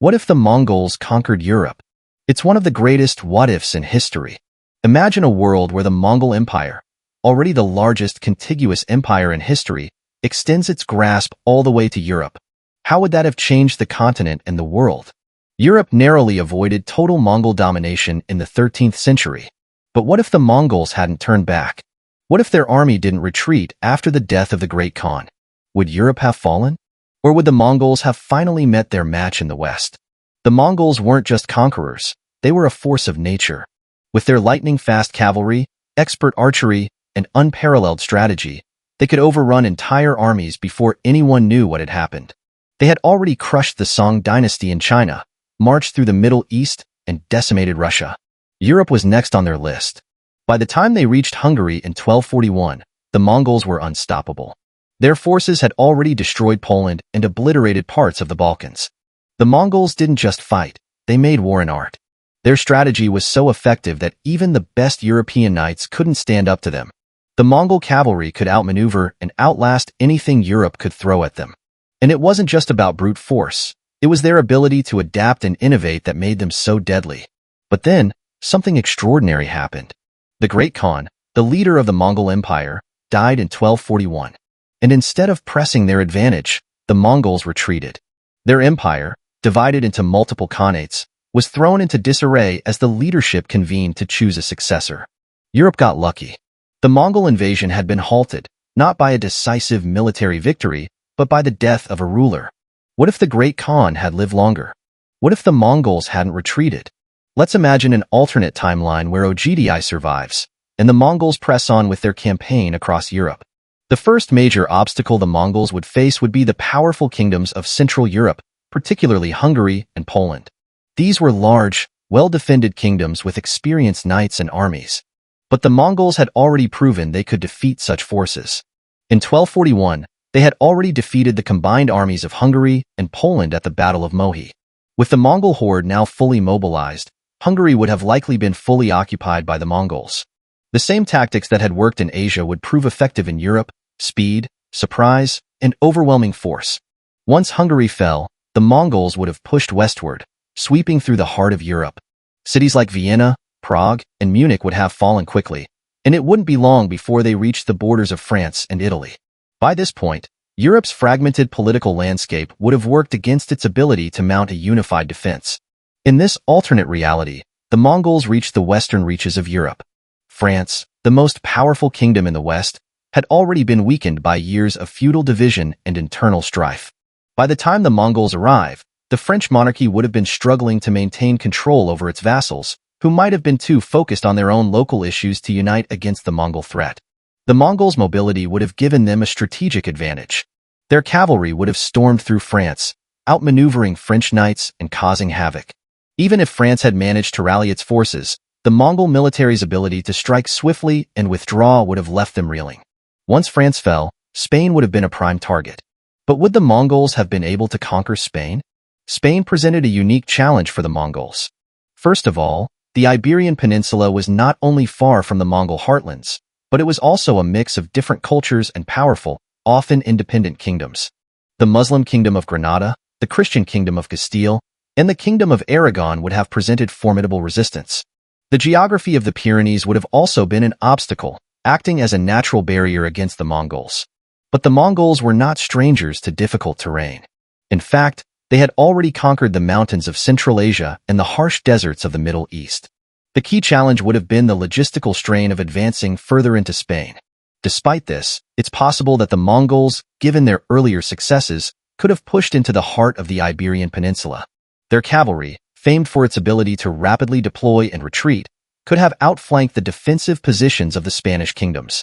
What if the Mongols conquered Europe? It's one of the greatest what-ifs in history. Imagine a world where the Mongol Empire, already the largest contiguous empire in history, extends its grasp all the way to Europe. How would that have changed the continent and the world? Europe narrowly avoided total Mongol domination in the 13th century. But what if the Mongols hadn't turned back? What if their army didn't retreat after the death of the Great Khan? Would Europe have fallen? Or would the Mongols have finally met their match in the West? The Mongols weren't just conquerors, they were a force of nature. With their lightning-fast cavalry, expert archery, and unparalleled strategy, they could overrun entire armies before anyone knew what had happened. They had already crushed the Song Dynasty in China, marched through the Middle East, and decimated Russia. Europe was next on their list. By the time they reached Hungary in 1241, the Mongols were unstoppable. Their forces had already destroyed Poland and obliterated parts of the Balkans. The Mongols didn't just fight, they made war an art. Their strategy was so effective that even the best European knights couldn't stand up to them. The Mongol cavalry could outmaneuver and outlast anything Europe could throw at them. And it wasn't just about brute force, it was their ability to adapt and innovate that made them so deadly. But then, something extraordinary happened. The Great Khan, the leader of the Mongol Empire, died in 1241. And instead of pressing their advantage, the Mongols retreated. Their empire, divided into multiple Khanates, was thrown into disarray as the leadership convened to choose a successor. Europe got lucky. The Mongol invasion had been halted, not by a decisive military victory, but by the death of a ruler. What if the Great Khan had lived longer? What if the Mongols hadn't retreated? Let's imagine an alternate timeline where Ogdi survives, and the Mongols press on with their campaign across Europe. The first major obstacle the Mongols would face would be the powerful kingdoms of Central Europe, particularly Hungary and Poland. These were large, well-defended kingdoms with experienced knights and armies. But the Mongols had already proven they could defeat such forces. In 1241, they had already defeated the combined armies of Hungary and Poland at the Battle of Mohi. With the Mongol horde now fully mobilized, Hungary would have likely been fully occupied by the Mongols. The same tactics that had worked in Asia would prove effective in Europe: speed, surprise, and overwhelming force. Once Hungary fell, the Mongols would have pushed westward, sweeping through the heart of Europe. Cities like Vienna, Prague, and Munich would have fallen quickly, and it wouldn't be long before they reached the borders of France and Italy. By this point, Europe's fragmented political landscape would have worked against its ability to mount a unified defense. In this alternate reality, the Mongols reached the western reaches of Europe. France, the most powerful kingdom in the West, had already been weakened by years of feudal division and internal strife. By the time the Mongols arrived, the French monarchy would have been struggling to maintain control over its vassals, who might have been too focused on their own local issues to unite against the Mongol threat. The Mongols' mobility would have given them a strategic advantage. Their cavalry would have stormed through France, outmaneuvering French knights and causing havoc. Even if France had managed to rally its forces, the Mongol military's ability to strike swiftly and withdraw would have left them reeling. Once France fell, Spain would have been a prime target. But would the Mongols have been able to conquer Spain? Spain presented a unique challenge for the Mongols. First of all, the Iberian Peninsula was not only far from the Mongol heartlands, but it was also a mix of different cultures and powerful, often independent kingdoms. The Muslim kingdom of Granada, the Christian kingdom of Castile, and the kingdom of Aragon would have presented formidable resistance. The geography of the Pyrenees would have also been an obstacle, acting as a natural barrier against the Mongols. But the Mongols were not strangers to difficult terrain. In fact, they had already conquered the mountains of Central Asia and the harsh deserts of the Middle East. The key challenge would have been the logistical strain of advancing further into Spain. Despite this, it's possible that the Mongols, given their earlier successes, could have pushed into the heart of the Iberian Peninsula. Their cavalry, famed for its ability to rapidly deploy and retreat, could have outflanked the defensive positions of the Spanish kingdoms.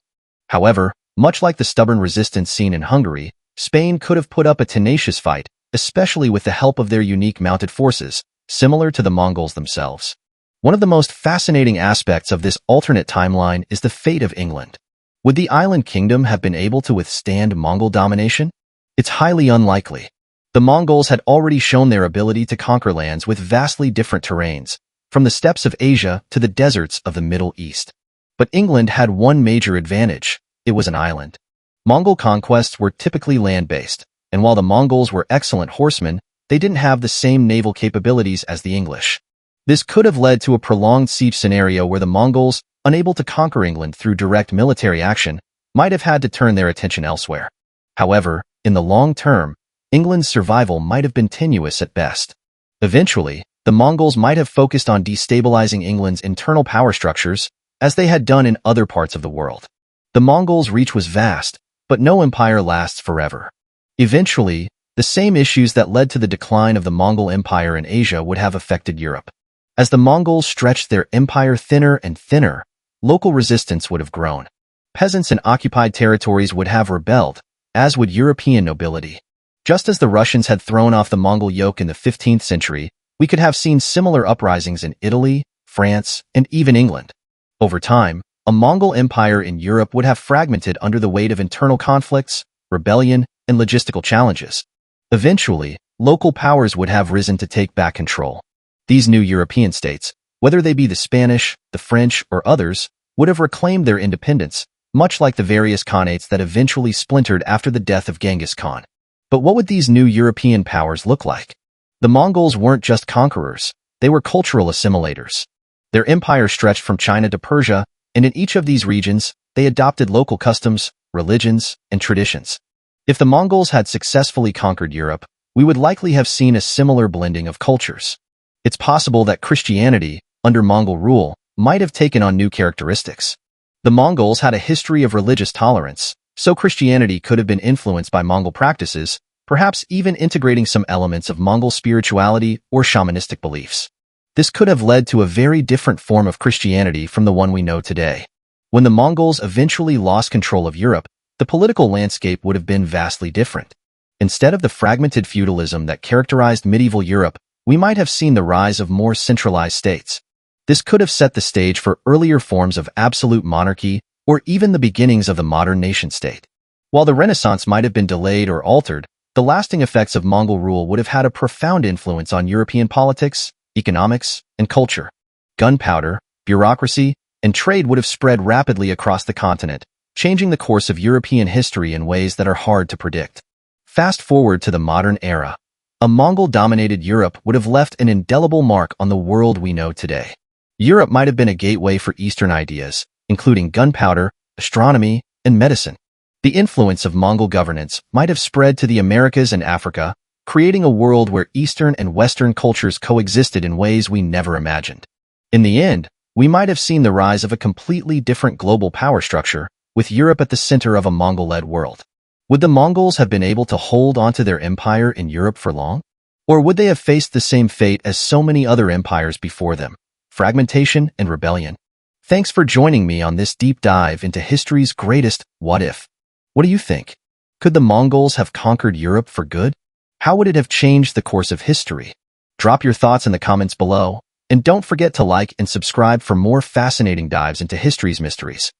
However, much like the stubborn resistance seen in Hungary, Spain could have put up a tenacious fight, especially with the help of their unique mounted forces, similar to the Mongols themselves. One of the most fascinating aspects of this alternate timeline is the fate of England. Would the island kingdom have been able to withstand Mongol domination? It's highly unlikely. The Mongols had already shown their ability to conquer lands with vastly different terrains, from the steppes of Asia to the deserts of the Middle East. But England had one major advantage: it was an island. Mongol conquests were typically land-based, and while the Mongols were excellent horsemen, they didn't have the same naval capabilities as the English. This could have led to a prolonged siege scenario where the Mongols, unable to conquer England through direct military action, might have had to turn their attention elsewhere. However, in the long term, England's survival might have been tenuous at best. Eventually, the Mongols might have focused on destabilizing England's internal power structures, as they had done in other parts of the world. The Mongols' reach was vast, but no empire lasts forever. Eventually, the same issues that led to the decline of the Mongol Empire in Asia would have affected Europe. As the Mongols stretched their empire thinner and thinner, local resistance would have grown. Peasants in occupied territories would have rebelled, as would European nobility. Just as the Russians had thrown off the Mongol yoke in the 15th century, we could have seen similar uprisings in Italy, France, and even England. Over time, a Mongol empire in Europe would have fragmented under the weight of internal conflicts, rebellion, and logistical challenges. Eventually, local powers would have risen to take back control. These new European states, whether they be the Spanish, the French, or others, would have reclaimed their independence, much like the various Khanates that eventually splintered after the death of Genghis Khan. But what would these new European powers look like? The Mongols weren't just conquerors, they were cultural assimilators. Their empire stretched from China to Persia, and in each of these regions, they adopted local customs, religions, and traditions. If the Mongols had successfully conquered Europe, we would likely have seen a similar blending of cultures. It's possible that Christianity, under Mongol rule, might have taken on new characteristics. The Mongols had a history of religious tolerance, so Christianity could have been influenced by Mongol practices, perhaps even integrating some elements of Mongol spirituality or shamanistic beliefs. This could have led to a very different form of Christianity from the one we know today. When the Mongols eventually lost control of Europe, the political landscape would have been vastly different. Instead of the fragmented feudalism that characterized medieval Europe, we might have seen the rise of more centralized states. This could have set the stage for earlier forms of absolute monarchy or even the beginnings of the modern nation-state. While the Renaissance might have been delayed or altered, the lasting effects of Mongol rule would have had a profound influence on European politics, economics, and culture. Gunpowder, bureaucracy, and trade would have spread rapidly across the continent, changing the course of European history in ways that are hard to predict. Fast forward to the modern era. A Mongol-dominated Europe would have left an indelible mark on the world we know today. Europe might have been a gateway for Eastern ideas, including gunpowder, astronomy, and medicine. The influence of Mongol governance might have spread to the Americas and Africa, creating a world where Eastern and Western cultures coexisted in ways we never imagined. In the end, we might have seen the rise of a completely different global power structure, with Europe at the center of a Mongol-led world. Would the Mongols have been able to hold onto their empire in Europe for long? Or would they have faced the same fate as so many other empires before them? Fragmentation and rebellion. Thanks for joining me on this deep dive into history's greatest what-if. What do you think? Could the Mongols have conquered Europe for good? How would it have changed the course of history? Drop your thoughts in the comments below, and don't forget to like and subscribe for more fascinating dives into history's mysteries.